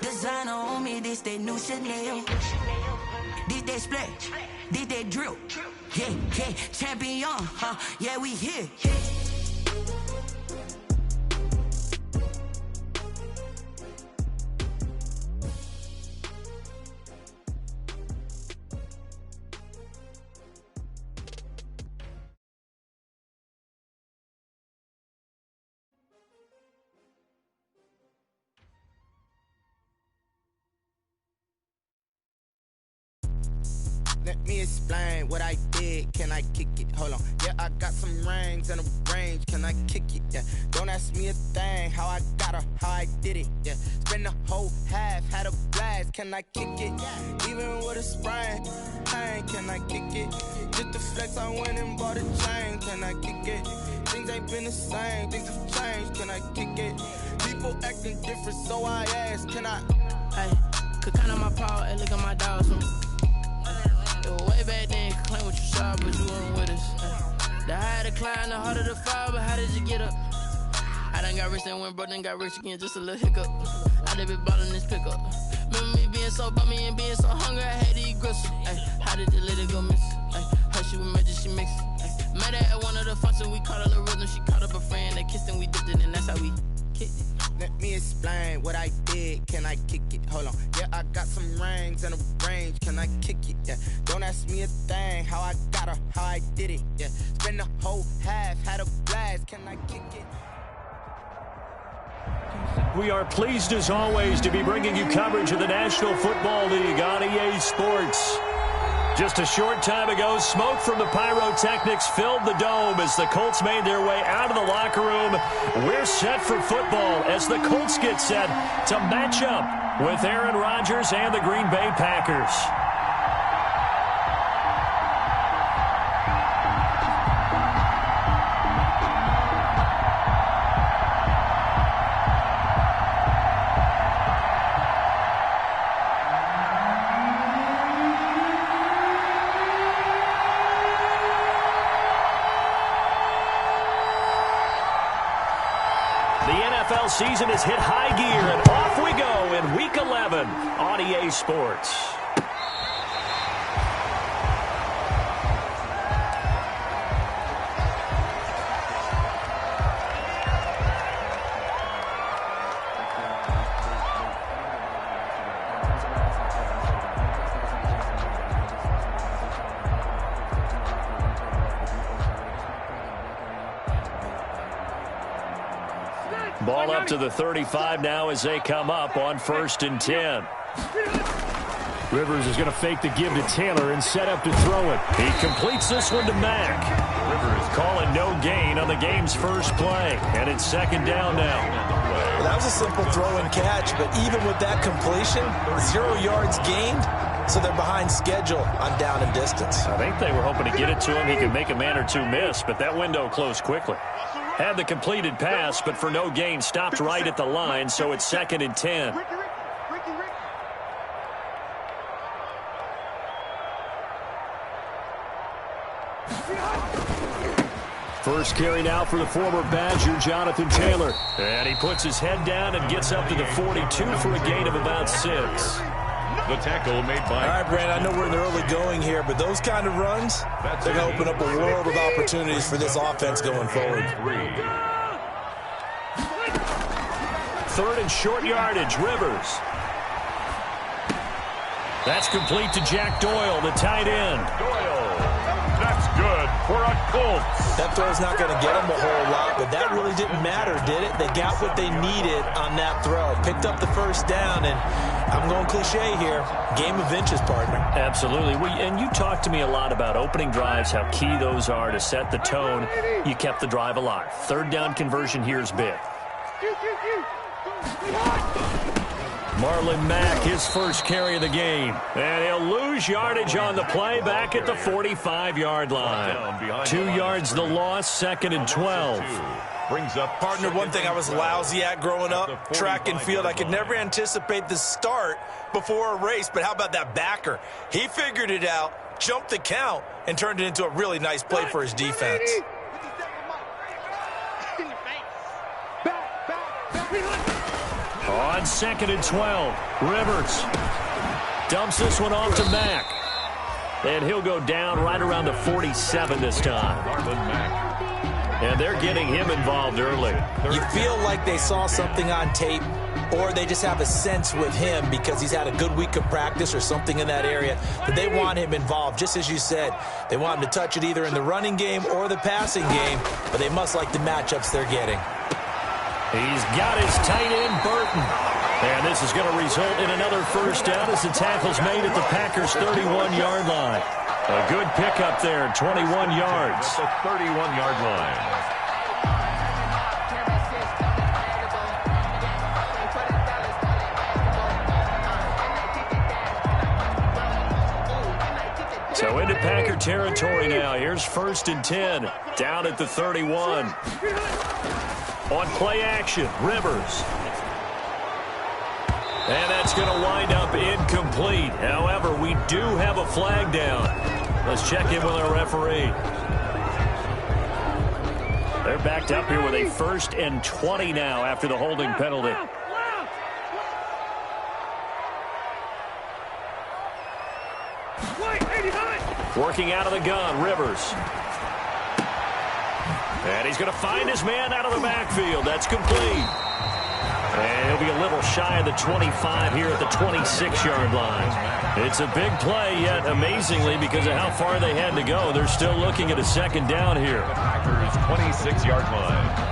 Designer on me, this that new Chanel. This that splat, this that drill. Yeah, yeah, champion, huh? Yeah, we here. Let me explain what I did. Can I kick it? Hold on. Yeah, I got some rings and a range. Can I kick it? Yeah. Don't ask me a thing. How I got her, how I did it. Yeah. Spend the whole half, had a blast. Can I kick it? Even with a sprain. Hey, can I kick it? Just the flex, I went and bought a chain. Can I kick it? Things ain't been the same. Things have changed. Can I kick it? People acting different, so I ask. Can I? Hey, could count on my power and look at my dogs. Way back then, claim what you saw, but you weren't with us. The higher the climb, the harder the fall, but how did you get up? I done got rich and went broke, then got rich again, just a little hiccup. I done been ballin' this pickup. Remember me being so bummy and being so hungry, I had to eat gristle. How did the lady go miss? Her she was magic, she mixed. Met her at one of the functions, we caught a little rhythm, she caught up a friend, they kissed and we dipped it, and that's how we kicked it. Let me explain what I did. Can I kick it? Hold on. Yeah, I got some rings and a range. Can I kick it? Yeah. Don't ask me a thing. How I got her, how I did it. Yeah. Spend the whole half, had a blast. Can I kick it? We are pleased as always to be bringing you coverage of the National Football League on EA Sports. Just a short time ago, smoke from the pyrotechnics filled the dome as the Colts made their way out of the locker room. We're set for football as the Colts get set to match up with Aaron Rodgers and the Green Bay Packers. NFL season has hit high gear, and off we go in Week 11 on EA Sports. Ball up to the 35 now as they come up on 1st and 10. Rivers is going to fake the give to Taylor and set up to throw it. He completes this one to Mack. Rivers calling no gain on the game's first play. And it's 2nd down now. Well, that was a simple throw and catch, but even with that completion, 0 yards gained, so they're behind schedule on down and distance. I think they were hoping to get it to him. He could make a man or two miss, but that window closed quickly. Had the completed pass, but for no gain, stopped right at the line, so it's 2nd and 10. First carry now for the former Badger, Jonathan Taylor. And he puts his head down and gets up to the 42 for a gain of about 6. The tackle made by... All right, Brandon, I know we're in the early going here, but those kind of runs, they're going to open up a world of opportunities for this offense going forward. 3rd and short yardage, Rivers. That's complete to Jack Doyle, the tight end. Doyle. That's good for a Colts. That throw's not going to get them a whole lot, but that really didn't matter, did it? They got what they needed on that throw. Picked up the 1st down, and I'm going cliche here. Game of inches, partner. Absolutely. And you talked to me a lot about opening drives, how key those are to set the tone. You kept the drive alive. 3rd down conversion here is big. Marlon Mack, his first carry of the game. And he'll lose yardage on the play back at the 45-yard line. 2 yards the loss, 2nd and 12. Brings up partner. One thing I was lousy at growing up, track and field. I could never anticipate the start before a race, but how about that backer? He figured it out, jumped the count, and turned it into a really nice play for his defense. On 2nd and 12, Rivers dumps this one off to Mack. And he'll go down right around the 47 this time. And they're getting him involved early. You feel like they saw something on tape, or they just have a sense with him because he's had a good week of practice or something in that area that they want him involved. Just as you said, they want him to touch it either in the running game or the passing game, but they must like the matchups they're getting. He's got his tight end, Burton. And this is going to result in another first down as the tackle's made at the Packers' 31-yard line. A good pickup there, 21 yards. At the 31-yard line. So into Packer territory now. Here's 1st and 10, down at the 31. On play action, Rivers. And that's going to wind up incomplete. However, we do have a flag down. Let's check in with our referee. They're backed up here with a 1st and 20 now after the holding penalty. Working out of the gun, Rivers. And he's going to find his man out of the backfield. That's complete. And he'll be a little shy of the 25 here at the 26-yard line. It's a big play, yet amazingly, because of how far they had to go, they're still looking at a 2nd down here. The Packers' 26-yard line.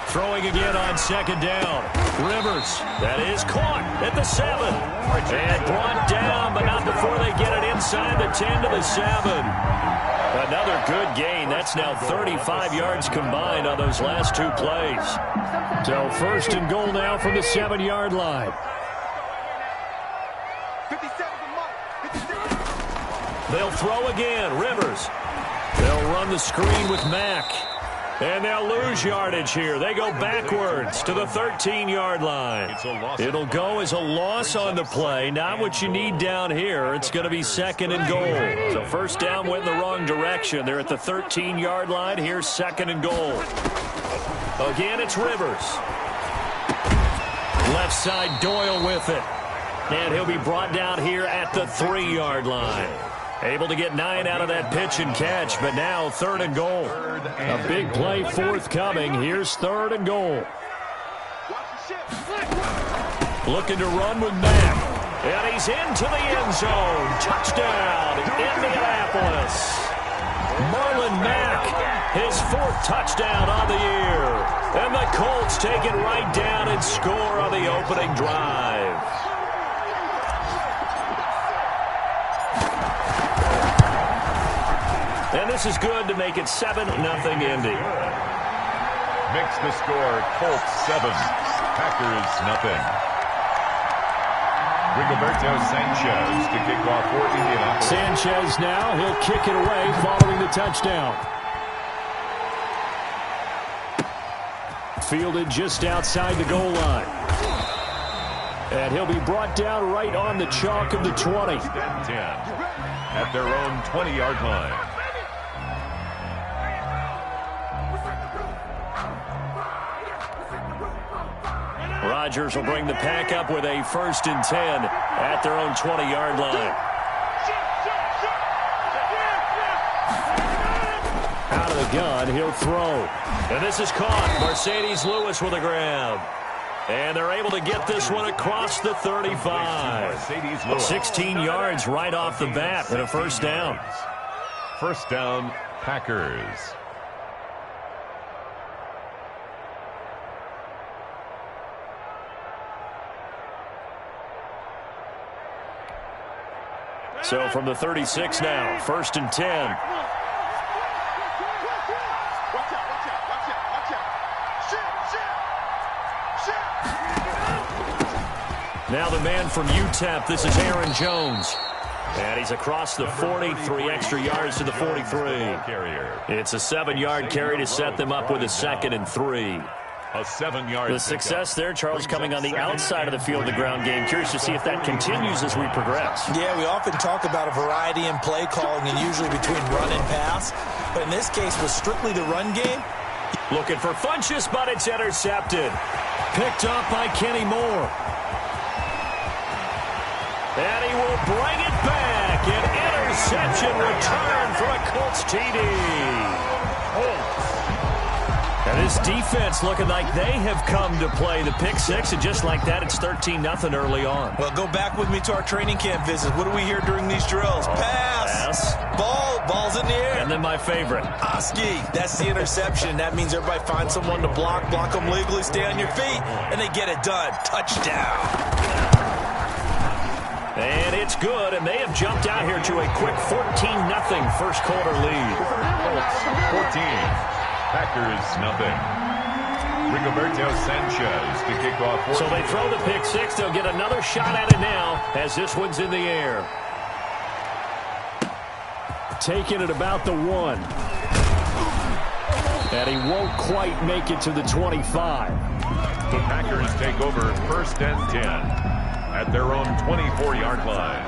Throwing again on 2nd down. Rivers, that is caught at the 7. And brought down, but not before they get it inside the 10 to the 7. Another good gain. That's now 35 yards combined on those last 2 plays. So 1st and goal now from the 7-yard line. They'll throw again. Rivers. They'll run the screen with Mack. And they'll lose yardage here. They go backwards to the 13-yard line. It'll go as a loss on the play. Not what you need down here. It's going to be 2nd and goal. So 1st down went in the wrong direction. They're at the 13-yard line. Here's 2nd and goal. Again, it's Rivers. Left side, Doyle with it. And he'll be brought down here at the 3-yard line. Able to get 9 out of that pitch and catch, but now 3rd and goal. A big play forthcoming. Here's 3rd and goal. Looking to run with Mack. And he's into the end zone. Touchdown, Indianapolis. Marlon Mack, his 4th touchdown on the year. And the Colts take it right down and score on the opening drive. And this is good to make it 7-0 Indy. Makes the score Colts 7, Packers nothing. Rigoberto Sanchez to kick off for Indianapolis. Sanchez now, he'll kick it away following the touchdown. Fielded just outside the goal line. And he'll be brought down right on the chalk of the 20. 10 at their own 20-yard line. Rodgers will bring the pack up with a 1st and 10 at their own 20-yard line. Out of the gun, he'll throw. And this is caught. Mercedes Lewis with a grab. And they're able to get this one across the 35. 16 yards right off the bat and a 1st down. 1st down, Packers. So from the 36 now, 1st and 10. Now the man from UTEP, this is Aaron Jones. And he's across the 40, 3 extra yards to the 43. It's a 7-yard carry to set them up with a 2nd and 3. A 7-yard. The success there, Charles, coming on the outside of the field, the ground game. Curious to see if that continues as we progress. Yeah, we often talk about a variety in play calling and usually between run and pass. But in this case, with strictly the run game. Looking for Funchess, but it's intercepted. Picked up by Kenny Moore. And he will bring it back. An interception return for a Colts TD. And this defense looking like they have come to play. The pick 6, and just like that, it's 13-0 early on. Well, go back with me to our training camp visit. What do we hear during these drills? Pass. Ball's in the air. And then my favorite. Oski. That's the interception. That means everybody finds someone to block them legally, stay on your feet, and they get it done. Touchdown. And it's good, and they have jumped out here to a quick 14-0 first quarter lead. Colts 14. Packers, nothing. Rigoberto Sanchez to kick off. So they throw the pick 6. They'll get another shot at it now as this one's in the air. Taking it about the 1. And he won't quite make it to the 25. The Packers take over 1st and 10 at their own 24-yard line.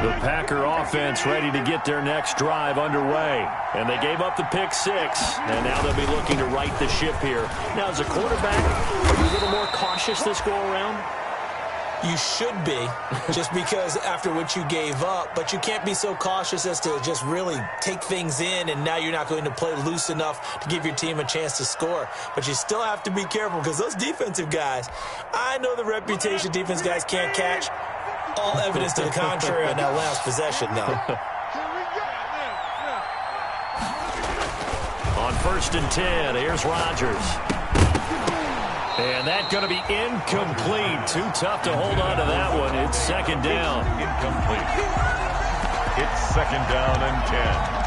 The Packer offense ready to get their next drive underway. And they gave up the pick 6, and now they'll be looking to right the ship here. Now, as a quarterback, are you a little more cautious this go-around? You should be, just because after what you gave up. But you can't be so cautious as to just really take things in, and now you're not going to play loose enough to give your team a chance to score. But you still have to be careful, because those defensive guys, I know the reputation defense guys can't catch. All evidence to the contrary on that last possession, though. On 1st and 10, here's Rodgers. And that's going to be incomplete. Too tough to hold on to that one. It's 2nd down. Incomplete. It's 2nd down and 10.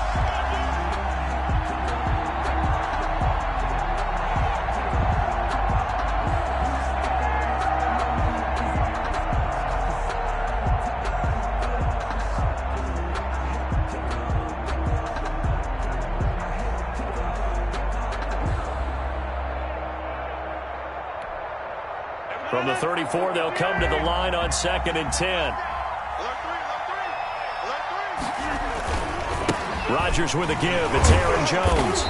From the 34, they'll come to the line on 2nd and 10. Rodgers with a give. It's Aaron Jones.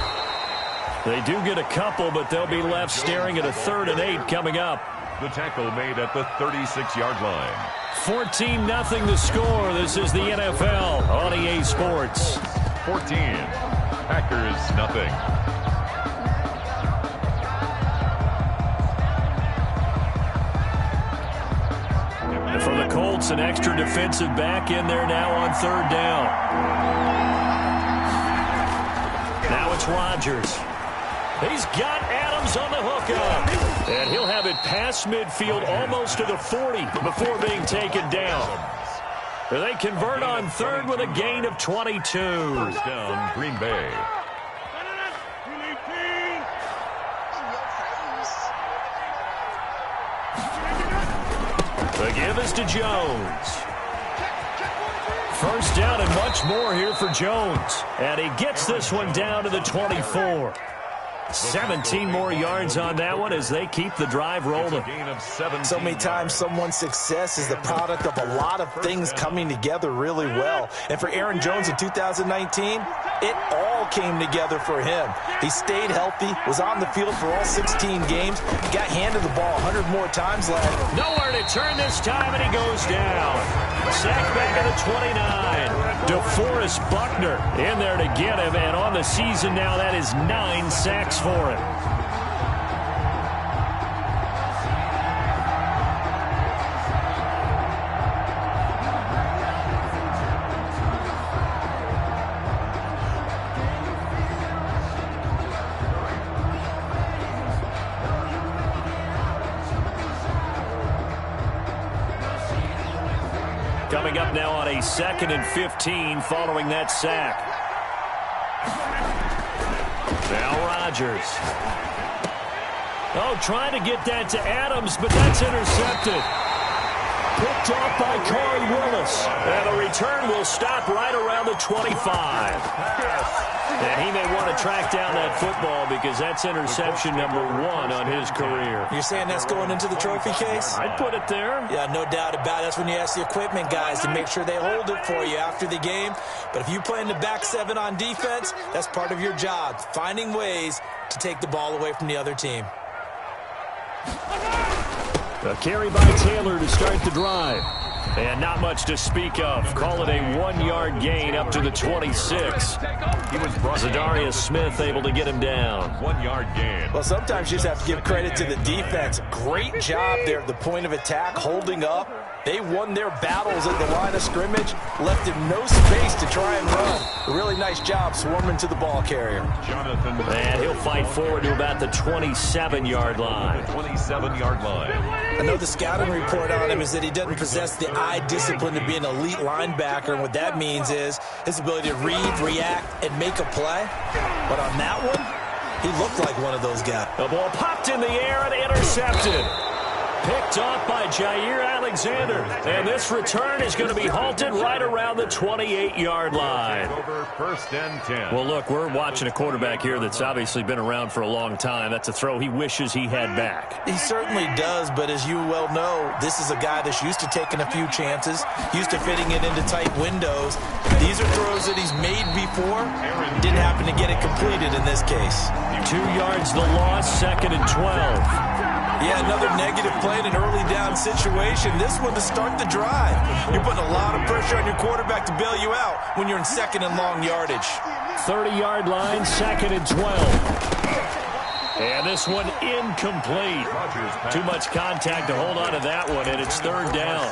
They do get a couple, but they'll be left staring at a 3rd and 8 coming up. The tackle made at the 36-yard line. 14-0 the score. This is the NFL on EA Sports. 14. Packers, nothing. And for the Colts, an extra defensive back in there now on 3rd down. Now it's Rodgers. He's got Adams on the hookup. And he'll have it past midfield almost to the 40 before being taken down. They convert on 3rd with a gain of 22. First down, Green Bay. The give is to Jones. First down and much more here for Jones. And he gets this one down to the 24. 17 more yards on that one as they keep the drive rolling. So many times someone's success is the product of a lot of things coming together really well. And for Aaron Jones in 2019, it all came together for him. He stayed healthy, was on the field for all 16 games, got handed the ball 100 more times last. Nowhere to turn this time, and he goes down. Sacked back at the 29. DeForest Buckner in there to get him, and on the season now, that is 9 sacks for him. Coming up now on a 2nd and 15 following that sack. Now Rodgers. Oh, trying to get that to Adams, but that's intercepted. Picked off by Corey Willis. And the return will stop right around the 25. And he may want to track down that football because that's interception number 1 on his career. You're saying that's going into the trophy case? I'd put it there. Yeah, no doubt about it. That's when you ask the equipment guys to make sure they hold it for you after the game. But if you play in the back 7 on defense, that's part of your job, finding ways to take the ball away from the other team. A carry by Taylor to start the drive. And not much to speak of. Call it a 1-yard gain up to the 26. Zadarius Smith able to get him down. 1-yard gain. Well, sometimes you just have to give credit to the defense. Great job there at the point of attack, holding up. They won their battles at the line of scrimmage, left him no space to try and run. A really nice job swarming to the ball carrier. And he'll fight forward to about the 27-yard line. 27-yard line. I know the scouting report on him is that he doesn't possess the eye discipline to be an elite linebacker, and what that means is his ability to read, react, and make a play. But on that one, he looked like one of those guys. The ball popped in the air and intercepted. Picked off by Jair Alexander. And this return is going to be halted right around the 28-yard line. Over 1st and 10. Well, look, we're watching a quarterback here that's obviously been around for a long time. That's a throw he wishes he had back. He certainly does, but as you well know, this is a guy that's used to taking a few chances, used to fitting it into tight windows. These are throws that he's made before. Didn't happen to get it completed in this case. 2 yards the loss, 2nd and 12. Yeah, another negative play in an early down situation. This one to start the drive. You're putting a lot of pressure on your quarterback to bail you out when you're in 2nd and long yardage. 30-yard line, 2nd and 12. And this one incomplete. Too much contact to hold on to that one, and it's 3rd down.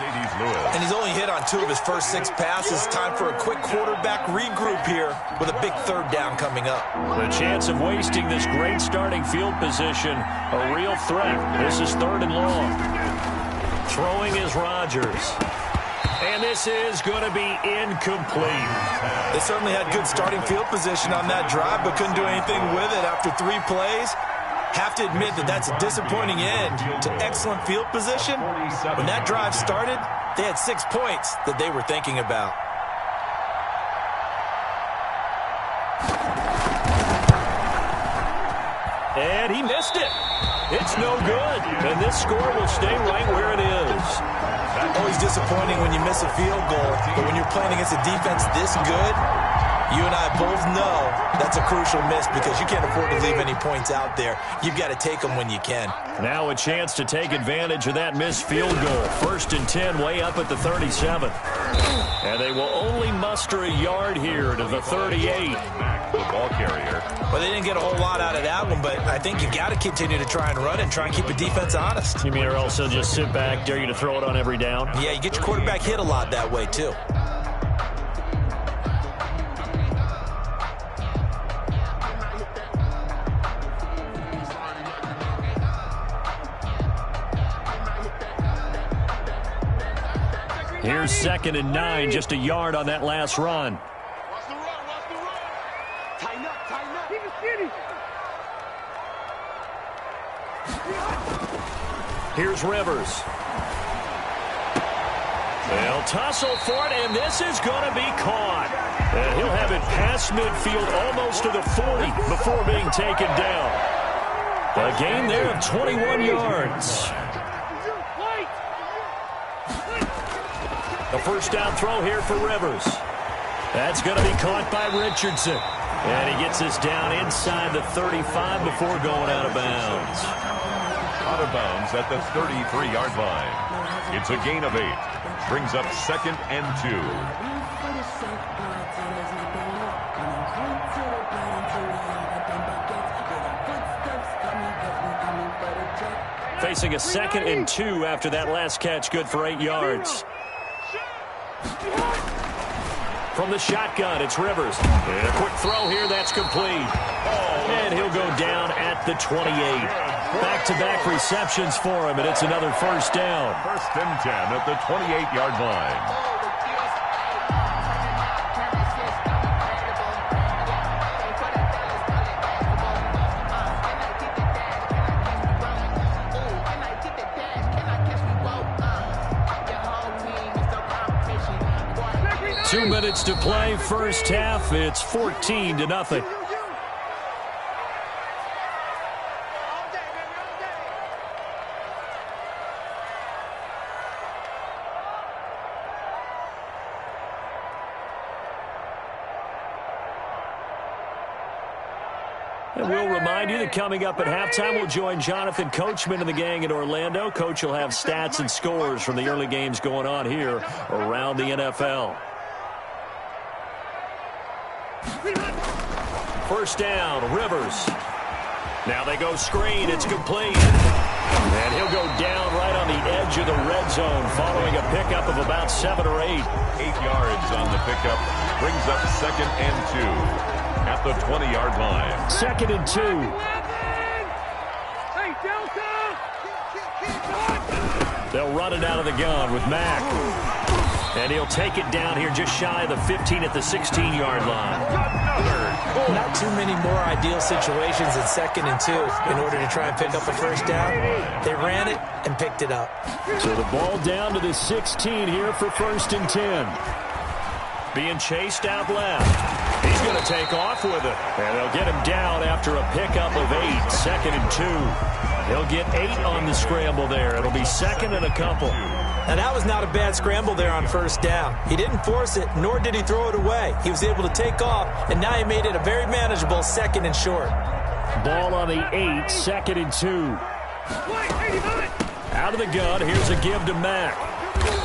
And he's only hit on 2 of his first 6 passes. Time for a quick quarterback regroup here with a big 3rd down coming up. The chance of wasting this great starting field position, a real threat. This is 3rd and long. Throwing is Rodgers. And this is going to be incomplete. They certainly had good starting field position on that drive, but couldn't do anything with it after 3 plays. Have to admit that that's a disappointing end to excellent field position. When that drive started, they had 6 points that they were thinking about. And he missed it. It's no good. And this score will stay right where it is. Always disappointing when you miss a field goal, but when you're playing against a defense this good, you and I both know that's a crucial miss because you can't afford to leave any points out there. You've got to take them when you can. Now a chance to take advantage of that missed field goal. 1st and 10, way up at the 37. And they will only muster a yard here to the 38. The ball carrier. Well, they didn't get a whole lot out of that one, but I think you got to continue to try and run and try and keep the defense honest. You mean or else they'll just sit back, dare you to throw it on every down? Yeah, you get your quarterback hit a lot that way, too. Here's 2nd and 9, just a yard on that last run. Here's Rivers. They'll tussle for it, and this is going to be caught. And he'll have it past midfield almost to the 40 before being taken down. A gain there of 21 yards. A 1st down throw here for Rivers. That's going to be caught by Richardson. And he gets us down inside the 35 before going out of bounds. Out of bounds at the 33-yard line. It's a gain of 8. Brings up 2nd and 2. Facing a 2nd and 2 after that last catch, good for 8 yards. From the shotgun, it's Rivers. And a quick throw here, that's complete. And he'll go down at the 28. Back-to-back receptions for him, and it's another 1st down. 1st and 10 at the 28-yard line. 2 minutes to play, first half. It's 14-0. And we'll remind you that coming up at halftime, we'll join Jonathan Coachman and the gang in Orlando. Coach will have stats and scores from the early games going on here around the NFL. First down, Rivers. Now they go screen. It's complete. And he'll go down right on the edge of the red zone following a pickup of about 7 or 8. 8 yards on the pickup. Brings up 2nd and 2. At the 20-yard line. 2nd and 2. They'll run it out of the gun with Mack. And he'll take it down here just shy of the 15 at the 16-yard line. Not too many more ideal situations in 2nd and 2 in order to try and pick up a first down. They ran it and picked it up. So the ball down to the 16 here for 1st and 10. Being chased out left. He's going to take off with it. And they'll get him down after a pickup of 8. 2nd and 2. He'll get 8 on the scramble there. It'll be 2nd and a couple. And that was not a bad scramble there on first down. He didn't force it, nor did he throw it away. He was able to take off, and now he made it a very manageable 2nd and short. Ball on the 8, 2nd and 2. Out of the gun, here's a give to Mack.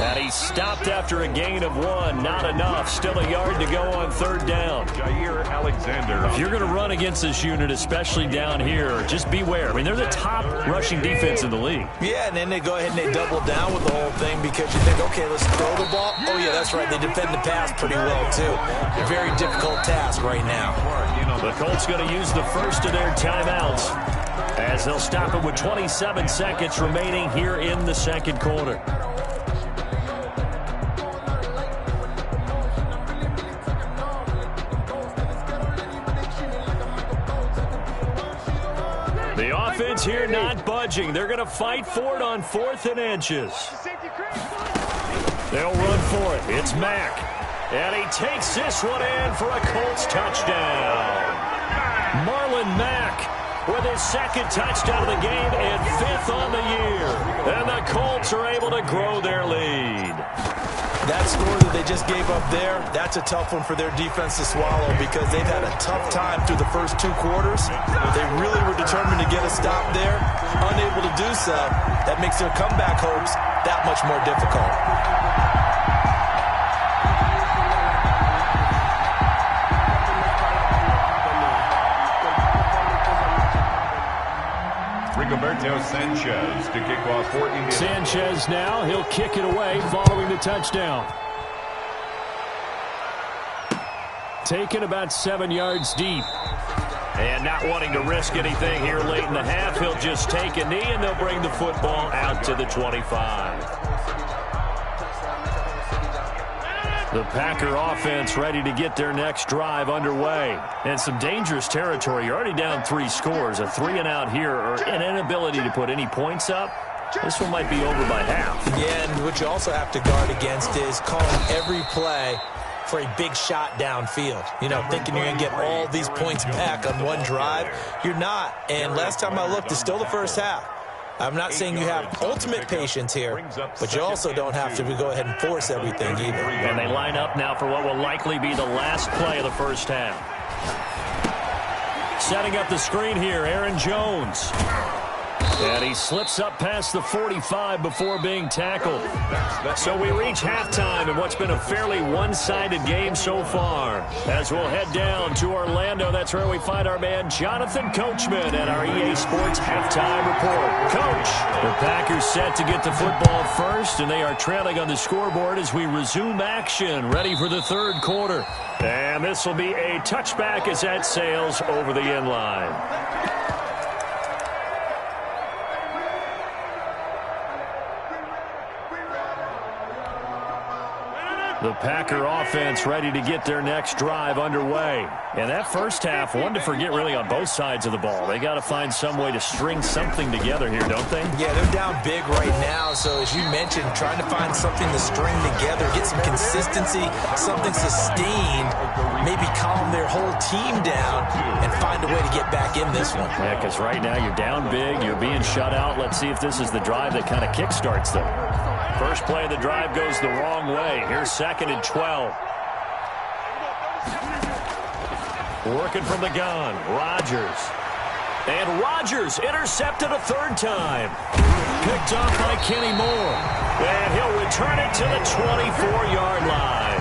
And he stopped after a gain of 1. Not enough. Still a yard to go on 3rd down. Jair Alexander. If you're going to run against this unit, especially down here, just beware. I mean, they're the top rushing defense in the league. Yeah, and then they go ahead and they double down with the whole thing because you think, okay, let's throw the ball. Oh, yeah, that's right. They defend the pass pretty well, too. A very difficult task right now. The Colts going to use the first of their timeouts as they'll stop it with 27 seconds remaining here in the 2nd quarter. The offense here not budging. They're going to fight for it on 4th and inches. They'll run for it. It's Mack. And he takes this one in for a Colts touchdown. Marlon Mack with his 2nd touchdown of the game and 5th on the year. And the Colts are able to grow their lead. That score that they just gave up there, that's a tough one for their defense to swallow because they've had a tough time through the first 2 quarters. They really were determined to get a stop there. Unable to do so, that makes their comeback hopes that much more difficult. Rigoberto Sanchez to kick off for Indiana. Sanchez now, he'll kick it away following the touchdown. Taken about 7 yards deep. And not wanting to risk anything here late in the half, he'll just take a knee and they'll bring the football out to the 25. The Packer offense ready to get their next drive underway. And some dangerous territory. You're already down 3 scores. A 3-and-out here or an inability to put any points up. This one might be over by half. Yeah, and what you also have to guard against is calling every play for a big shot downfield. You know, thinking you're going to get all these points back on one drive. You're not. And last time I looked, it's still the first half. I'm not saying you have ultimate patience here, but you also don't have to go ahead and force everything either. And they line up now for what will likely be the last play of the first half. Setting up the screen here, Aaron Jones. And he slips up past the 45 before being tackled. So we reach halftime in what's been a fairly one-sided game so far. As we'll head down to Orlando, that's where we find our man Jonathan Coachman at our EA Sports Halftime Report. Coach, the Packers set to get the football first, and they are trailing on the scoreboard as we resume action, ready for the 3rd quarter. And this will be a touchback as that sails over the end line. The Packer offense ready to get their next drive underway. And that first half, one to forget really on both sides of the ball. They got to find some way to string something together here, don't they? Yeah, they're down big right now. So as you mentioned, trying to find something to string together, get some consistency, something sustained, maybe calm their whole team down and find a way to get back in this one. Yeah, because right now you're down big, you're being shut out. Let's see if this is the drive that kind of kickstarts them. First play of the drive goes the wrong way. Here's 2nd and 12. Working from the gun, Rodgers. And Rodgers intercepted a third time. Picked off by Kenny Moore. And he'll return it to the 24-yard line.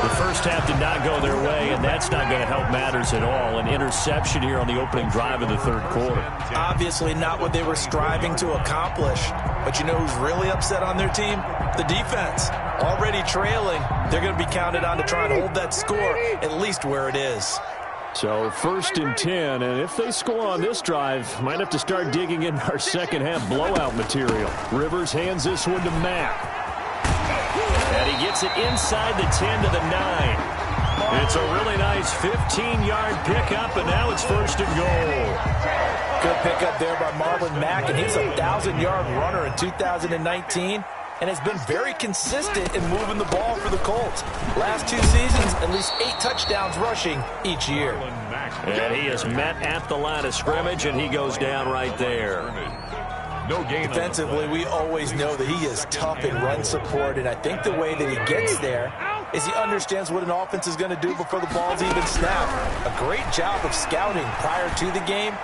The first half did not go their way, and that's not going to help matters at all. An interception here on the opening drive of the third quarter. Obviously not what they were striving to accomplish. But you know who's really upset on their team? The defense. Already trailing. They're going to be counted on to try and hold that score at least where it is. So 1st and 10, and if they score on this drive, might have to start digging in our second half blowout material. Rivers hands this one to Mack. And he gets it inside the 10 to the 9. It's a really nice 15-yard pickup, and now it's 1st and goal. Good pickup there by Marlon Mack, and he's a 1,000-yard runner in 2019 and has been very consistent in moving the ball for the Colts. Last 2 seasons, at least 8 touchdowns rushing each year. And he is met at the line of scrimmage, and he goes down right there. No gain. Defensively, we always know that he is tough in run support, and I think the way that he gets there is he understands what an offense is going to do before the ball's even snapped. A great job of scouting prior to the game,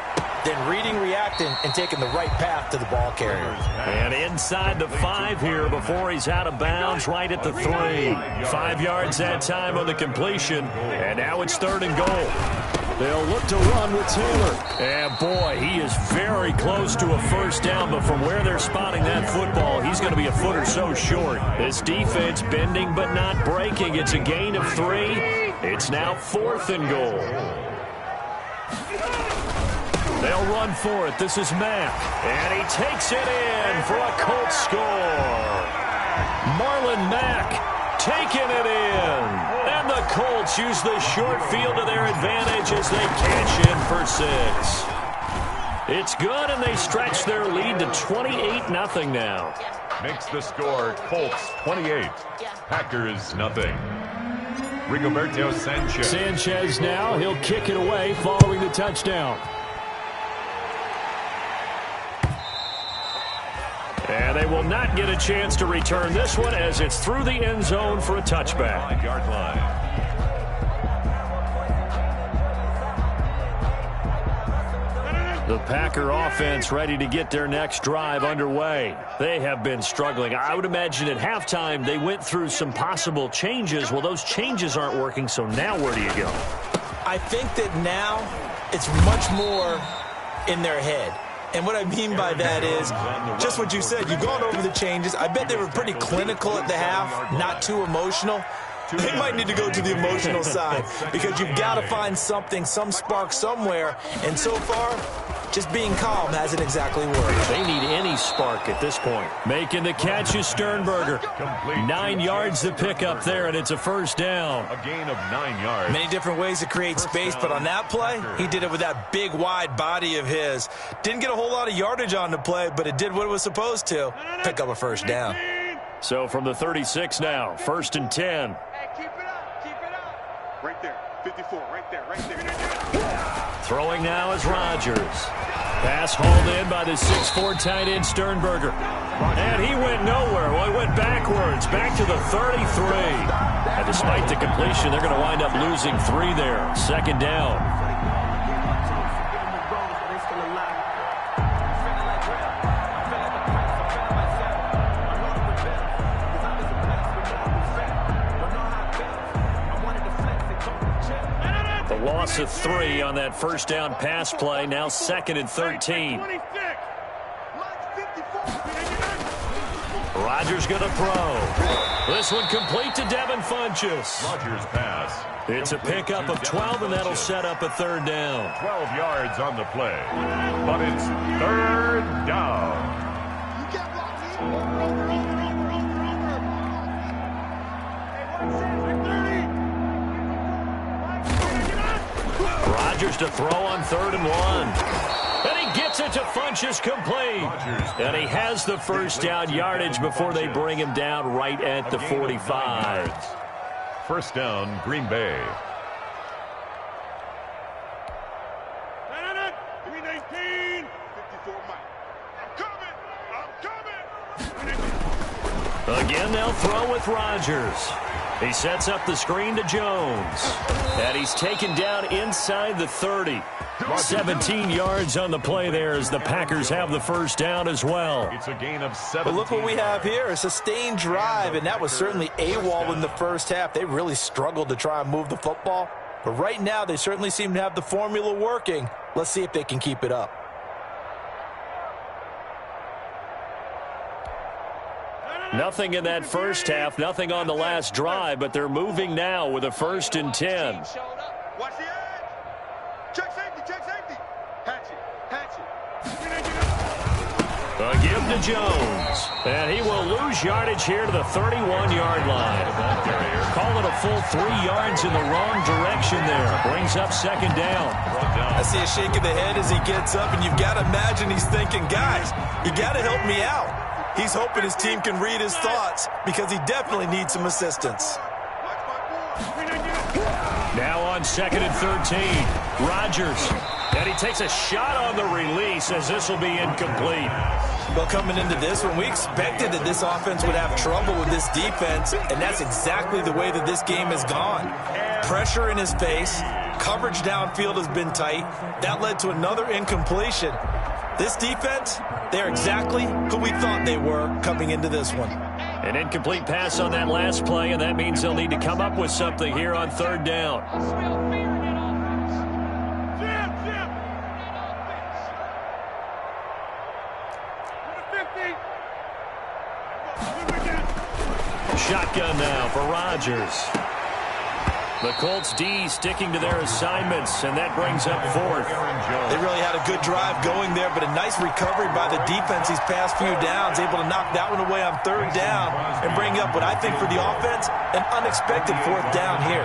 then reading, reacting, and taking the right path to the ball carrier. And inside the 5 here before he's out of bounds, right at the 3. 5 yards that time on the completion, and now it's 3rd and goal. They'll look to run with Taylor. And boy, he is very close to a first down, but from where they're spotting that football, he's going to be a foot or so short. This defense bending but not breaking. It's a gain of 3. It's now 4th and goal. They'll run for it. This is Mack. And he takes it in for a Colts score. Marlon Mack taking it in. And the Colts use the short field to their advantage as they cash in for 6. It's good, and they stretch their lead to 28-0 now. Makes the score Colts 28, Packers nothing. Rigoberto Sanchez. Sanchez now. He'll kick it away following the touchdown. And they will not get a chance to return this one as it's through the end zone for a touchback. 5-yard line. The Packer offense ready to get their next drive underway. They have been struggling. I would imagine at halftime they went through some possible changes. Well, those changes aren't working, so now where do you go? I think that now it's much more in their head. And what I mean by that is just what you said. You've gone over the changes. I bet they were pretty clinical at the half, not too emotional. They might need to go to the emotional side because you've got to find something, some spark somewhere. And so far, just being calm hasn't exactly worked. They need any spark at this point. Making the catch is Sternberger. 9 yards to pick up there, and it's a first down. A gain of 9 yards. Many different ways to create space, but on that play, he did it with that big, wide body of his. Didn't get a whole lot of yardage on the play, but it did what it was supposed to. Pick up a first down. So from the 36 now, 1st and 10. Keep it up, keep it up. Right there, 54, right there, right there. Throwing now is Rodgers. Pass hauled in by the 6'4" tight end Sternberger. And he went nowhere. Well, he went backwards, back to the 33. And despite the completion, they're going to wind up losing 3 there. 2nd down. Loss of 3 on that first down pass play. Now 2nd and 13. Rodgers going to throw. This one complete to Devin Funchess. Rodgers pass. It's a pickup of 12, and that'll set up a 3rd down. 12 yards on the play. But it's 3rd down. Rodgers to throw on 3rd and 1. And he gets it to Funchess complete. And he has the first down yardage before they bring him down right at the 45. First down, Green Bay. Again, they'll throw with Rodgers. He sets up the screen to Jones. And he's taken down inside the 30. 17 yards on the play there as the Packers have the first down as well. It's a gain of 7. But look what we have here, a sustained drive, and that was certainly AWOL in the first half. They really struggled to try and move the football. But right now, they certainly seem to have the formula working. Let's see if they can keep it up. Nothing in that first half, nothing on the last drive, but they're moving now with a 1st and 10. Watch the edge. Check safety, check safety. Hatch it. A give to Jones. And he will lose yardage here to the 31-yard line. Call it a full 3 yards in the wrong direction there. Brings up 2nd down. I see a shake of the head as he gets up, and you've got to imagine he's thinking, guys, you got to help me out. He's hoping his team can read his thoughts because he definitely needs some assistance. Now on 2nd and 13, Rodgers. And he takes a shot on the release as this will be incomplete. Well, coming into this one, we expected that this offense would have trouble with this defense, and that's exactly the way that this game has gone. Pressure in his face, coverage downfield has been tight. That led to another incompletion. This defense, they're exactly who we thought they were coming into this one. An incomplete pass on that last play, and that means they'll need to come up with something here on 3rd down. Shotgun now for Rodgers. The Colts D sticking to their assignments, and that brings up 4th. They really had a good drive going there, but a nice recovery by the defense these past few downs, able to knock that one away on 3rd down and bring up what I think for the offense, an unexpected 4th down here.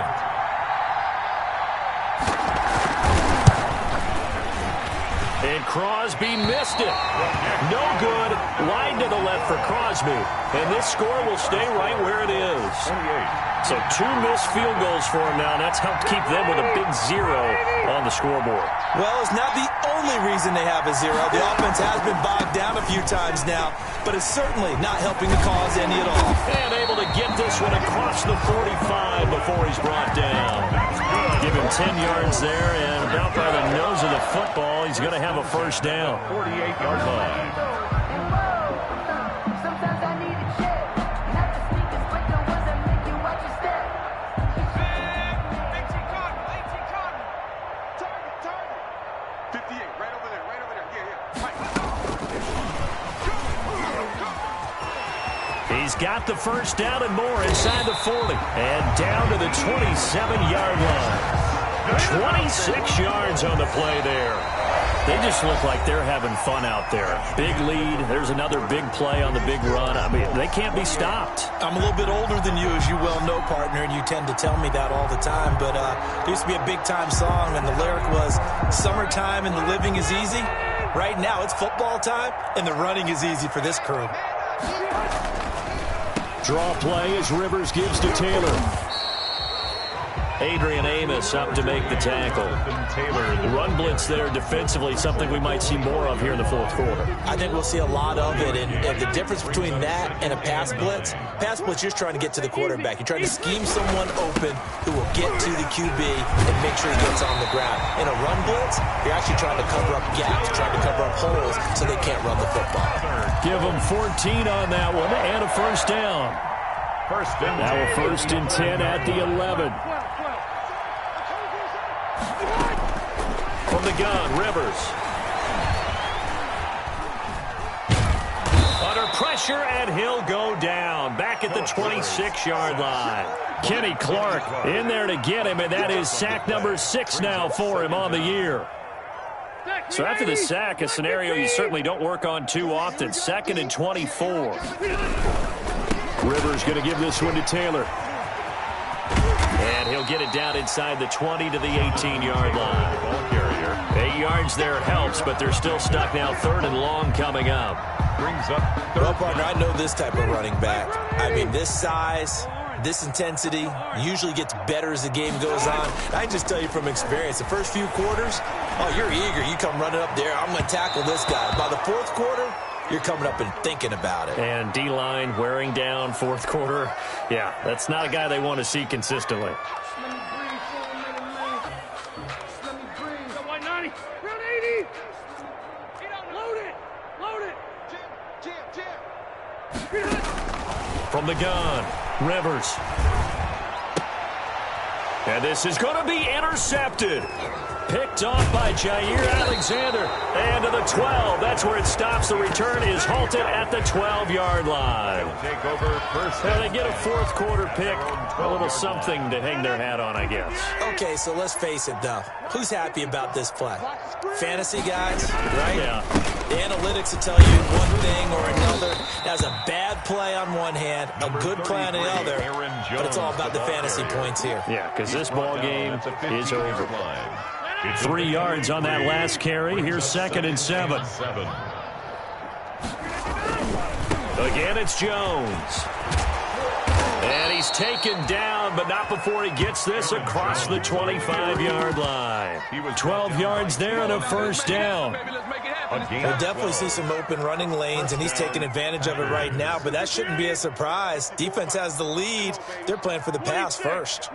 And Crosby missed it. No good. Wide to the left for Crosby. And this score will stay right where it is. So 2 missed field goals for him now, and that's helped keep them with a big 0 on the scoreboard. Well, it's not the only reason they have a 0. The offense has been bogged down a few times now, but it's certainly not helping the cause any at all. And able to get this one across the 45 before he's brought down. Give him 10 yards there, and about by the nose of the football, he's going to have a first down. 48-yard line. Sometimes I need a check, not the sneakers, but the ones that make you watch your step. 58, right over there, yeah. He's got the first down and more inside the 40. And down to the 27-yard line. 26 yards on the play there. They just look like they're having fun out there. Big lead. There's another big play on the big run. I mean, they can't be stopped. I'm a little bit older than you, as you well know, partner, and you tend to tell me that all the time. But there used to be a big-time song, and the lyric was, "Summertime and the living is easy." Right now, it's football time, and the running is easy for this crew. Draw play as Rivers gives to Taylor. Adrian Amos up to make the tackle. Run blitz there defensively, something we might see more of here in the 4th quarter. I think we'll see a lot of it, and the difference between that and a pass blitz, you're trying to get to the quarterback. You're trying to scheme someone open who will get to the QB and make sure he gets on the ground. In a run blitz, you're actually trying to cover up gaps, trying to cover up holes so they can't run the football. Give them 14 on that one and a first down. Now a 1st and 10 at the 11. From the gun, Rivers. Under pressure, and he'll go down. Back at the 26-yard line. Kenny Clark in there to get him, and that is sack number 6 now for him on the year. So after the sack, a scenario you certainly don't work on too often. 2nd and 24. Rivers going to give this one to Taylor. And he'll get it down inside the 20 to the 18-yard line. Ball carrier. 8 yards there helps, but they're still stuck now. 3rd and long coming up. Brings up Well, partner, I know this type of running back. I mean, this size, this intensity usually gets better as the game goes on. I can just tell you from experience, the first few quarters, oh, you're eager. You come running up there, I'm going to tackle this guy. By the 4th quarter, you're coming up and thinking about it. And D-line wearing down 4th quarter. Yeah, that's not a guy they want to see consistently. From the gun, Rivers. And this is going to be intercepted. Picked off by Jair Alexander. And to the 12. That's where it stops. The return is halted at the 12-yard line. take over first. Well, they get a 4th quarter pick. A little something to hang their hat on, I guess. Okay, so let's face it, though. Who's happy about this play? Fantasy guys, right? Yeah. The analytics will tell you one thing or another. That's a bad play on one hand, a good play on the other, but it's all about the fantasy points here. Yeah, because this ball game is over. 3 yards on that last carry. Here's 2nd and 7. Again, it's Jones. And he's taken down, but not before he gets this across the 25-yard line. 12 yards there and a 1st down. We'll definitely see some open running lanes, and he's taking advantage of it right now, but that shouldn't be a surprise. Defense has the lead. They're playing for the pass first.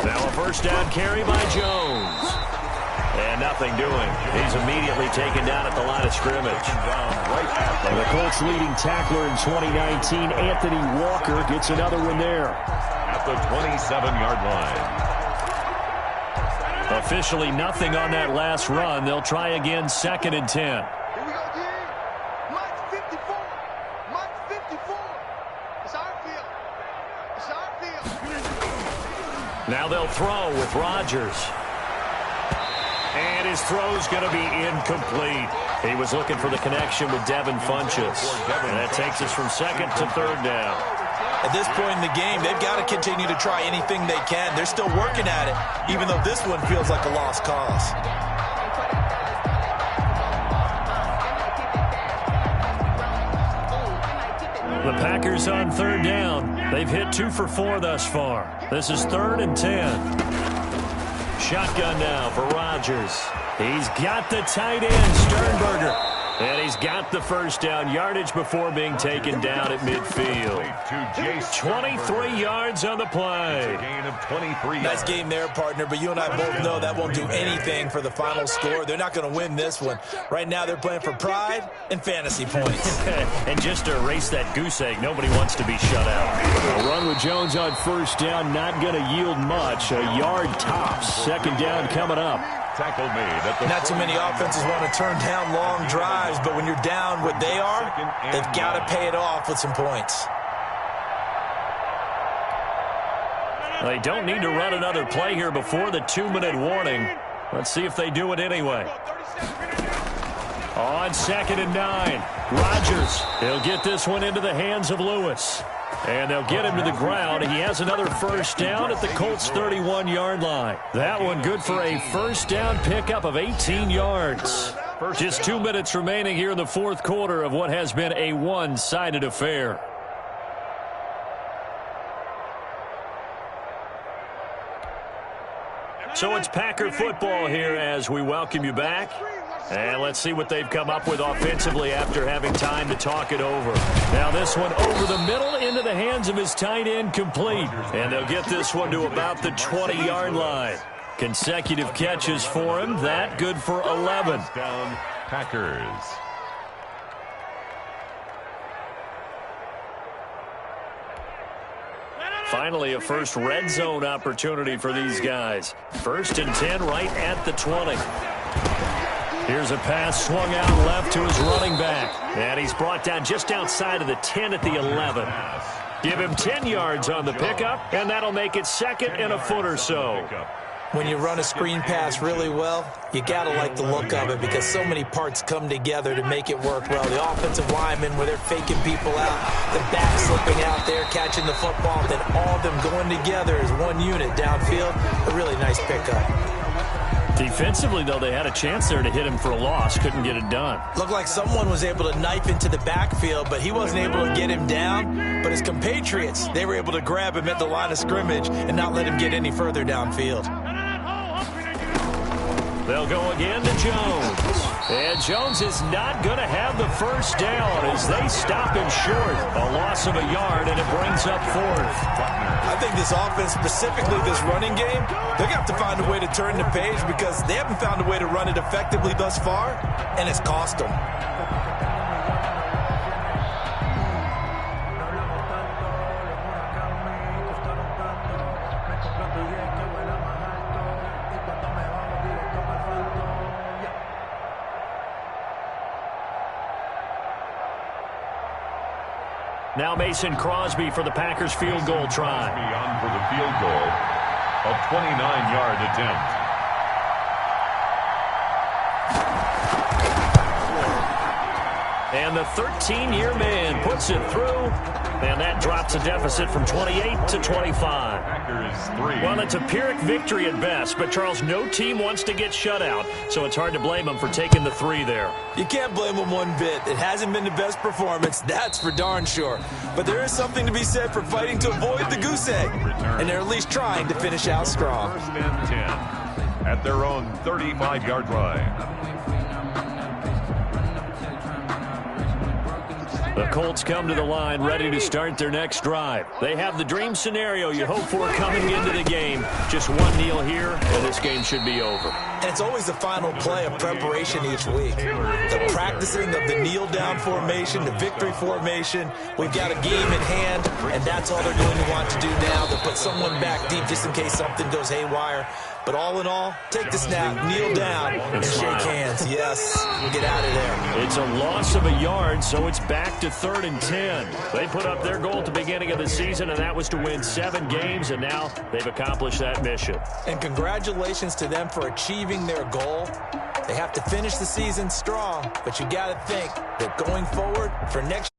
Now a 1st down carry by Jones. And nothing doing. He's immediately taken down at the line of scrimmage. And the Colts leading tackler in 2019, Anthony Walker, gets another one there. At the 27-yard line. Officially nothing on that last run. They'll try again, 2nd and 10. Here we go, Jim. Mike 54. Mike 54. It's our field. It's our field. Now they'll throw with Rodgers. And his throw's going to be incomplete. He was looking for the connection with Devin Funchess. And that takes us from 2nd to 3rd down. At this point in the game, they've got to continue to try anything they can. They're still working at it, even though this one feels like a lost cause. The Packers on 3rd down. They've hit 2 for 4 thus far. This is 3rd and 10. Shotgun now for Rodgers. He's got the tight end, Sternberger. And he's got the 1st down yardage before being taken down at midfield. 23 yards on the play. Gain of 23 yards. Nice game there, partner, but you and I both know that won't do anything for the final score. They're not going to win this one. Right now they're playing for pride and fantasy points. And just to erase that goose egg, nobody wants to be shut out. A run with Jones on 1st down, not going to yield much. A yard tops. 2nd down coming up. Tackle made at the Not too many offenses want to turn down long drives, but when you're down what they are, they've got to pay it off with some points. They don't need to run another play here before the 2-minute warning. Let's see if they do it anyway. On 2nd and 9, Rodgers. He'll get this one into the hands of Lewis. And they'll get him to the ground. He has another 1st down at the Colts' 31-yard line. That one good for a 1st down pickup of 18 yards. Just 2 minutes remaining here in the 4th quarter of what has been a one-sided affair. So it's Packer football here as we welcome you back. And let's see what they've come up with offensively after having time to talk it over. Now this one over the middle into the hands of his tight end, complete. And they'll get this one to about the 20-yard line. Consecutive catches for him. That good for 11. down Packers. Finally, a first red zone opportunity for these guys. 1st and 10 right at the 20. Here's a pass swung out left to his running back. And he's brought down just outside of the 10 at the 11. Give him 10 yards on the pickup, and that'll make it 2nd and a foot or so. When you run a screen pass really well, you got to like the look of it because so many parts come together to make it work well. The offensive linemen, where they're faking people out, the back slipping out there, catching the football, then all of them going together as one unit downfield. A really nice pickup. Defensively, though, they had a chance there to hit him for a loss. Couldn't get it done. Looked like someone was able to knife into the backfield, but he wasn't able to get him down. But his compatriots, they were able to grab him at the line of scrimmage and not let him get any further downfield. They'll go again to Jones. And Jones is not going to have the first down as they stop him short. A loss of a yard, and it brings up fourth. I think this offense, specifically this running game, they're going to have to find a way to turn the page because they haven't found a way to run it effectively thus far, and it's cost them. Now Mason Crosby for the Packers field goal try. On for the field goal, a 29-yard attempt. And the 13-year man puts it through, and that drops a deficit from 28 to 25. Packers 3. Well, it's a Pyrrhic victory at best, but Charles, no team wants to get shut out, so it's hard to blame them for taking the 3 there. You can't blame them one bit. It hasn't been the best performance, that's for darn sure. But there is something to be said for fighting to avoid the goose egg, and they're at least trying to finish out strong. First and 10 at their own 35-yard line. The Colts come to the line ready to start their next drive. They have the dream scenario you hope for coming into the game. Just one kneel here, and this game should be over. And it's always the final play of preparation each week. The practicing of the kneel-down formation, the victory formation. We've got a game in hand, and that's all they're going to want to do now. They'll put someone back deep just in case something goes haywire. But all in all, take the snap, kneel down, and shake hands. Yes, get out of there. It's a loss of a yard, so it's back to 3rd and 10. They put up their goal at the beginning of the season, and that was to win 7 games, and now they've accomplished that mission. And congratulations to them for achieving their goal. They have to finish the season strong, but you got to think that going forward for next